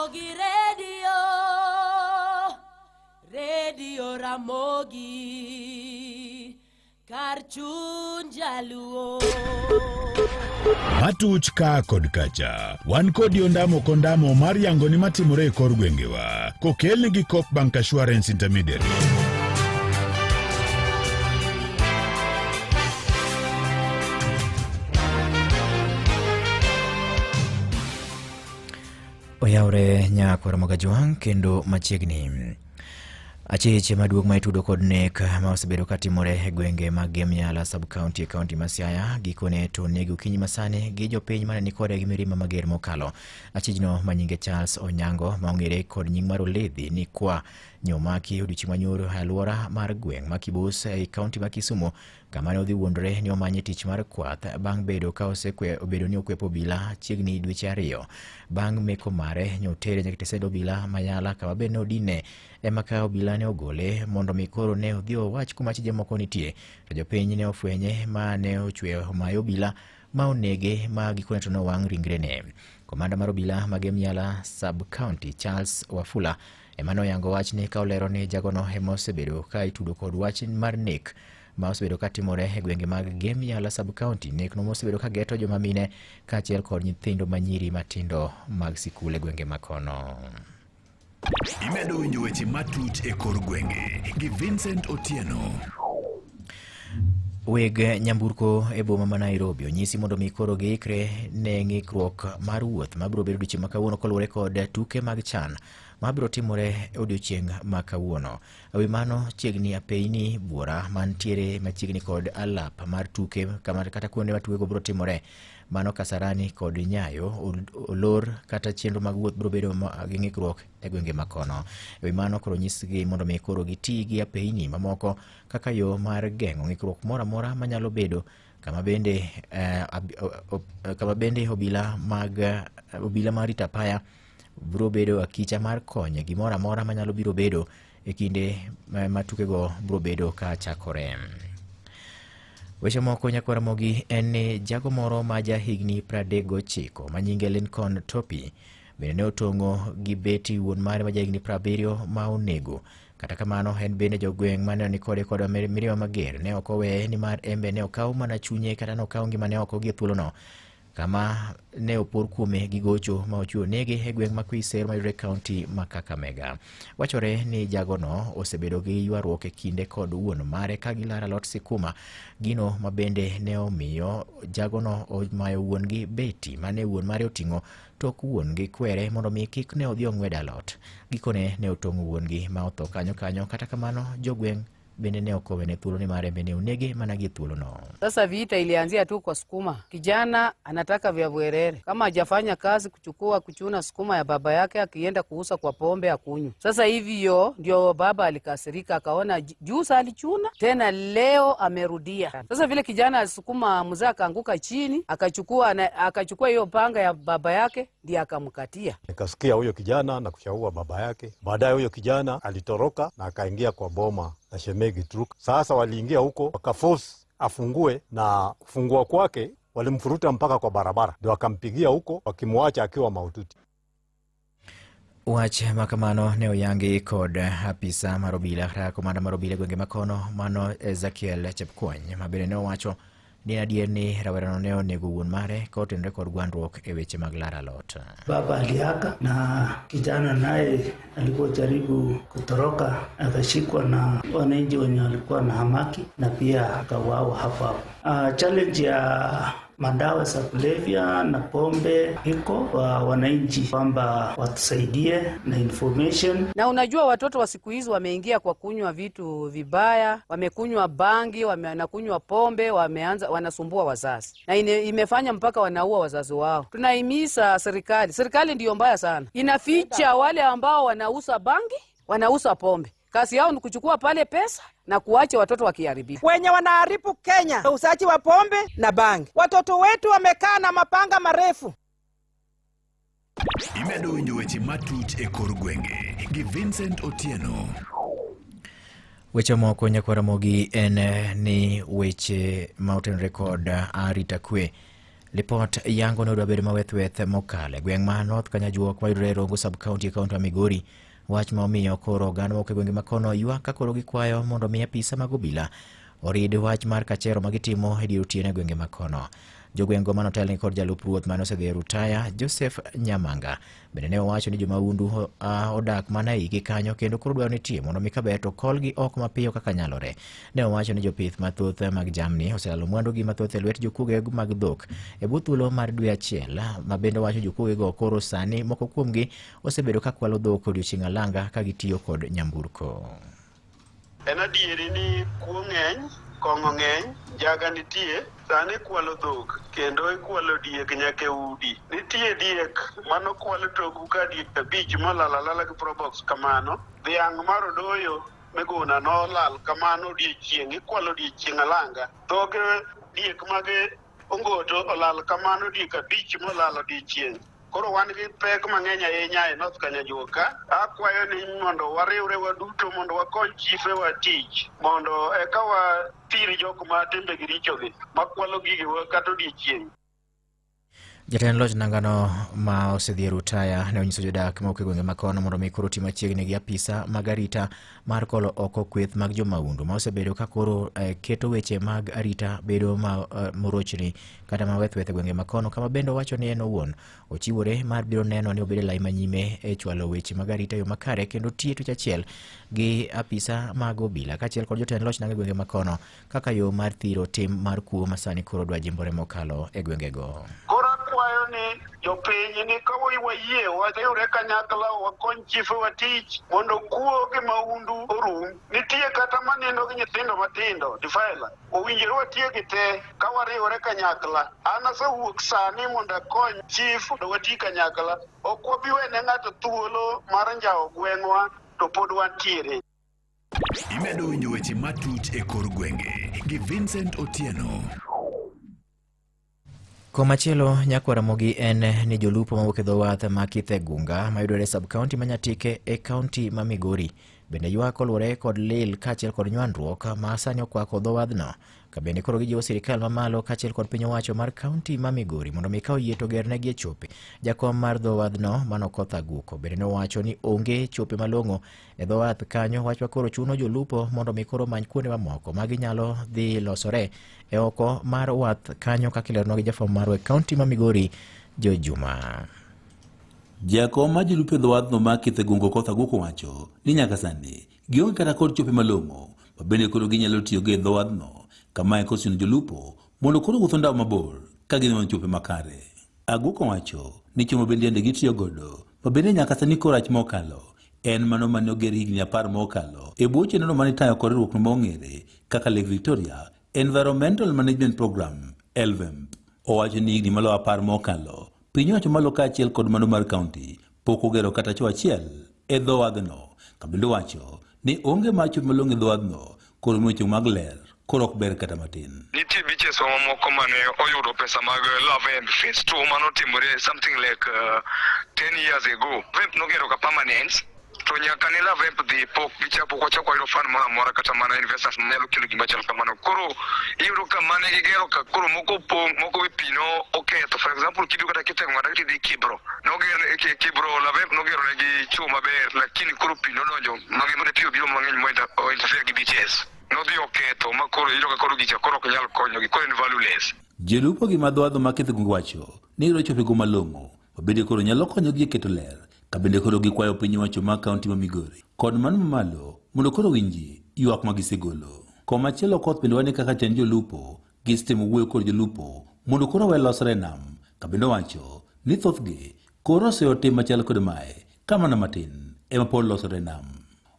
Ramogi Radio Ramogi Karchun Jaluo Matuch ka kod kacha wan kodi ondamo kondamo mar yango ni matimore e kor gwengewa kokelni gi Coop Bank Assurance Intermediary. Oyaure nyakora magajwang kendo machiegni achiche maduong' ma itudo kod nek ma osebedo katimore e gwenge mag Gemyala sub county county ma Siaya gikone to negi okinyi masane gi jopiny mane ni kode gi mirima mager mokalo. Achijno manyinge Charles Onyango ma ong'ere kod nying mar Oledhi ni kwa nyomaki odiochieng' manyoro aluora mar gweng' ma Kibus e county ma Kisumu kama ne odhi wuondore ni omanye tich mar kwath bang' bedo ka obedo ni okwepo bila chiegni dweche 2 bang' meko mare nyotere nyaka tesed obila Mayala kama be ne odine ema ka obila ne ogole mondo mikoro ne odhi owach kuma chije moko nitie to jopiny ne ofwenye ma ne ochweyo mayo obila ma onege ma gikone to nowang' ringrene. Komanda mar obila ma Gemyala sub county Charles Wafula ema noyango wach ni ka olero ni jagono ema osebedo ka itudo kod wach mar nek ma osebedo katimore e gwenge mag Gemyala sub county. Nek no osebedo ka geto joma mine kaachiel kod nyithindo manyiri matindo mag sikul e gwenge makono. Imedo winjo weche matut e kor gwenge gi Vincent Otieno. Weg nyamburko e boma ma Nairobi onyisi mondo mikoro giikre ne ng'ikruok mar wuoth mabiro bedo odiochieng' ma kawuono koluwore kod tuke mag CHAN mabiro timore odiochieng' ma kawuono. Ewi mano chiegni apeyni buora mantiere machiegni kod alap mar tuke kata kuonde ma tukego biro timore mano Kasarani kod Nyayo olor kata chenro mag wuoth biro bedo gi ng'ikruok e gwenge makono. Ewi mano koro nyisgi mondo mikoro giti gi apeyni mamoko kaka yo mar geng'o ng'ikruok moro amora manyalo bedo kama bende obila mar rito apaya biro bedo akicha mar konyo gimoro amora manyalo biro bedo e kinde ma tukego biro bedo ka chakore. Weche moko nyakwara mogi en ni jago moro ma jahigni 39 manyinge Lincoln Topi bende ne otong'o gi beti wuon mare ma jahigni 70 ma onego. Kata kamano en bende jogweng' mane ni kode kod mirima mager ne ok oweye ni mar embe ne okaw mana chunye kata ne okaw ngima ne oko gi thuolono kama ne opor kuome gi gocho ma ochuo nege e gweng' ma Kwisero mayudore kaunti ma Kakamega. Wachore ni jagono osebedo gi ywaruok e kinde kod wuon mare ka gilara lot sikuma gino ma bende ne omiyo jagono omayo wuon gi beti mane wuon mare oting'o tok wuon gi kwere mondo mi kik ne odhi ong'wed alot. Gikone ne otong'o wuon gi ma otho kanyo kata kamano jogweng' bende ne okowene thuolo ni mare bende unege mana gi thuolo no. Sasa vita ilianzia tu kwa sukuma. Kijana anataka vya bwerere. Kama hajafanya kazi kuchuna sukuma ya baba yake akienda kuuza kwa pombe akunywe. Sasa hivyo ndio baba alikasirika akaona juzi alichuna tena leo amerudia. Sasa vile kijana sukuma mzee akaanguka chini akachukua hiyo panga ya baba yake ndiye akamkatia. Nikasikia huyo kijana na kushaua baba yake. Baadaye huyo kijana alitoroka na akaingia kwa boma na Shemegi Truk. Sasa waliingia huko wakaforce afungue na kufungua kwake walimfuruta mpaka kwa barabara. Ndio akampigia huko wakimwacha akiwa mahututi. Wach makamano ne oyangi kod apisa marobila komanda marobila gwenge makono mano Ezekiel Chepkwony mabende ne owacho ni adier ni rawerano ne onego wuon mare kotenre kod gwandruok e weche mag lara lot. Baba aliaga na kijana naye alikuwa jaribu kutoroka akashikwa na wananchi wenye walikuwa na hamaki na pia akauawa hapo. Challenge ya madawa za kulevya na pombe iko kwa wananchi kwamba watusaidie na information. Na unajua watoto wa siku hizi wameingia kwa kunywa vitu vibaya, wamekunywa bangi, wanakunywa pombe, wanasumbua wazazi. Na imefanya mpaka wanaua wazazi wao. Tunahimiza serikali ndiyo mbaya sana. Inaficha wale ambao wanauza bangi, wanauza pombe. Kazi yao ni kuchukua pale pesa na kuacha watoto wakiharibika. Wenye wanaharibu Kenya usachi wa pombe na bangi. Watoto wetu wamekaa na mapanga marefu. Imedo winjo weche matut e kor gwenge gi Vincent Otieno. Weche moko nyakwara mogi en ni weche Mountain Record arita kwe Lipot yango ne odwa bedo maweth mokale gweng' ma North Kanyajuok mayudore Rongo sub-county e kaunti ma Migori. Wach ma omiyo koro oganda moko e gwenge makono ywak ka koro gikwayo mondo mi apisa mag obila orid wach mar kachero magitimo e dier otieno e gwenge makono. Jogweng'go manotelni kod jalup ruoth mane osedhi rutaya Joseph Nyamanga bende ne owacho ni jomaundu odak mana igi kanyo kendo koro dwaro nitie mondo mi kaber to kolgi oko mapiyo kaka nyalore. Ne owacho ni jopith mathoth mag jamni oselalo mwandugi mathoth e lwet jokuoge mag dhok e bwo thuolo mar dwe achiel, ma bende owacho jokuogego koro sani moko kuomgi osebedo ka kwalo dhok odiochieng' alanga ka gitiyo kod nyamburko. En adieri ni kuo ng'eny, kong'o ng'eny, jaga nitie, sani kwalo dhok kendo ikwalo diek nyaka e udi. Nitie diek mano kwalo togu ka diek 5 molalala gi probox kamano. Dhiang' mar odoyo Miguna nolal kamano odiochieng', ikwalo odiochieng' alanga. Dhoge diek mage Ongoto olal kamano diek 5 molal odiochieng'. Koro wan gi pek mang'eny ahinya e North Kanyajuok ka. Akwayo ni mondo wariwre waduto mondo wakony chife wa tich mondo eka wathir jok ma timbegi richogi makwalo gigewa kata odiochieng'. Jatend loch nangano ma osedhi rutaya ne onyiso jodak ma ok e gwenge makono mondo mi koro ti machiegni gi apisa mag arita mar kolo oko kweth mag jomaundu ma osebedo ka koro keto weche mag arita bedo morochni kata maweth e gwenge makono, kama bende owacho ni en owuon ochiwore mar biro neno ni obedo lai manyime e chwalo weche mag arita yo makare kendo tiyo tich achiel gi apisa mag obila kaachiel kod jotend loch nang e gwenge makono kaka yo mar thiro tim mar kuo masani koro dwa jimbore mokalo e gwengego. Kwayo ni jopiny ni ka wayie wariwre kanyakla wakony chife wa tich mondo kuo gi maundu orum. Nitie kata manindo gi nyithindo matindo difaila owinjore watie gi te ka wariwre kanyakla. An asewuok sani mondo akony chief do wati kanyakla. Ok wabi wene ng'ato thuolo mar njao gweng'wa to pod wantiere. Imedo winjo weche matut e kor gwenge gi Vincent Otieno. Komachielo nyakwaramogi en ni jolupo mawuok e dho wath ma Kithegung'a mayudore sub-county ma Nyatike e kaunti ma Migori bende ywak oluwore kod lil kaachiel kod nywandruok ma sani okwako dho wadhno, ka bende koro gijiwo sirikal mamalo kaachiel kod piny owacho mar kaunti ma Migori mondo mi kaw yie to gerne e chope. Jakom mar dho wadhno Manokoth Aguko bende ne owacho ni onge chope malong'o e dho wath kanyo, wach koro chuno jolupo mondo mi koro many kuonde mamoko ma ginyalo dhi losore e oko mar wath kanyo, kaka ilerno gi jafwambo marwa e kaunti ma Migori Joe Juma. Jakom ma jolupo e dho wadhno ma Kithegung'a Koth Aguko wacho ni nyaka sani gionge kata kod chope malong'o ma bende koro ginyalo tiyo gi dho wadhno, kama e kosin jolupo mondo koro wuotho ndao mabor ka gin chope makare. Aguko wacho ni chuma bende yande gitiyo godo ma bende nyaka sani korach mokalo en mano mane oger higni 10 mokalo e bwo chenro mane tayo kod riwruok mong'ere kaka Lake Victoria Environmental Management Program (LVEMP). Owacho ni higni malo 10 mokalo piny owacho malo kaachiel kod mano mar kaunti pok ogero kata cho achiel e dho wadhno, ka bende wacho ni onge mar chope malong'o e dho wadhno koro weche mag ler koro ok ber kata matin. Nitie biches mamoko mane oyudo pesa mag LVEMP phase 2 manotimore something like 10 years ago. LVEMP nogero ka permanent to nyaka ne LVEMP dhi pok gichapo kwachako yudo fan moro amora kata mana investors nyalo kelo gima chal kamano. Koro iyudo ka mane gigero ka koro moko pong' moko e pino oketho. For example kidu kata Kithegung'a kata kidhi Kibro nogero Kibro LVEMP nogero ne gi chuo maber, lakini koro pino donjo magi mane piyo biro mang'eny mo interfere gi biches nodhi oketho ma koro iyudo ka koro gicha koro ok nyal konyo gi, koro en valueless. Jolupo gi madho wadho ma Kithegung'a wacho ni yudo chopego malong'o ma bende koro nyalo konyo gi e keto ler, ka bende koro gikwayo piny owacho ma kaunti ma Migori kod mano mamalo mondo koro winji ywak ma gisegolo. Komachielo koth bende wane kaka tend jolupo gistemo wuoyo kod jolupo mondo koro we losre nam, ka bende wacho ni thothgi koro oseyo tim machal kod mae ka mana matin ema pod losre nam.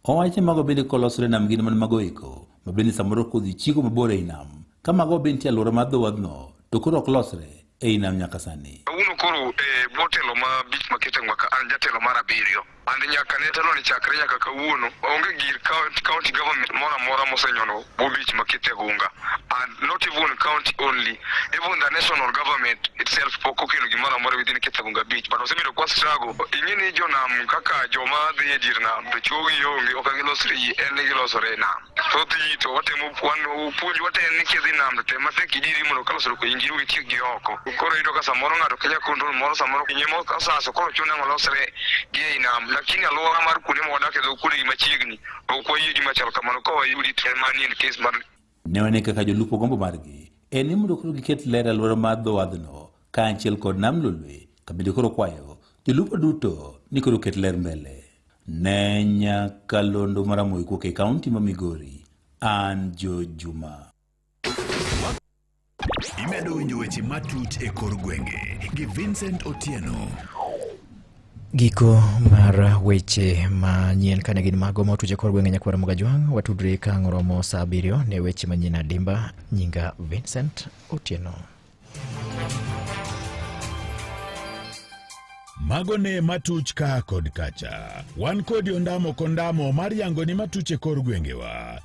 Owache mago bende kolosre nam gin mana mago eko ma bende samoro kodhi chiko mabor ei nam, ka mago bende tie alwora mar dho wadhno to koro ok losre ei nam nyaka sani. Uno koro botelo ma bich ma Kithegung'a ka an jatelo mar 7 and nyaka ne telo ni chakre nyaka kawuono onge gir county government mora mora mosenyono bo bich ma Kithegung'a, and not even county only, even the national government itself pok okelo gimoro amora within Kithegung'a beach, but osebedo kwa struggle. Ing'eni jonam kaka joma dhi e dir nam to chuogi onge ok gilosre en gilosore nam. thoth ji to watemo puonj watemo ni kidhi nam to tem matek idiri mondo kalosoro ko injiru gi tiek gi oko. Koro iyudo ka samoro ng'ato kenya kontrol moro samoro kinyemo kasaso koro chune ng'olosre gi ei nam, lakini alwora mar kuonde mwadake dho kuonde gi machiegni ok wayie gima chal kamano ka wayudi manie kes mar. Ne wane kaka jolupo gombo margi en ni mondo koro giket ler alwora mar dho wadhno kaachiel kod nam Lolwe, kabinde koro kwayo jolupo duto ni koro ket ler mbele. Ne Nyakalondo Maramogi kuok e kaunti ma Migori, an Joe Juma. Imedo winjo weche matut e kor gwenge gi Vincent Otieno. Giko mar weche manyien kane gin mago matuche kor gwenge Nyakwar Mogajwang, watudre ka ng'oromo saa 7 ne weche manyien adimba. Nyinga Vincent Otieno. Magone matuch ka kod kacha. Wan kodi ondamo kondamo mar yango ni matuche kor gwengewa.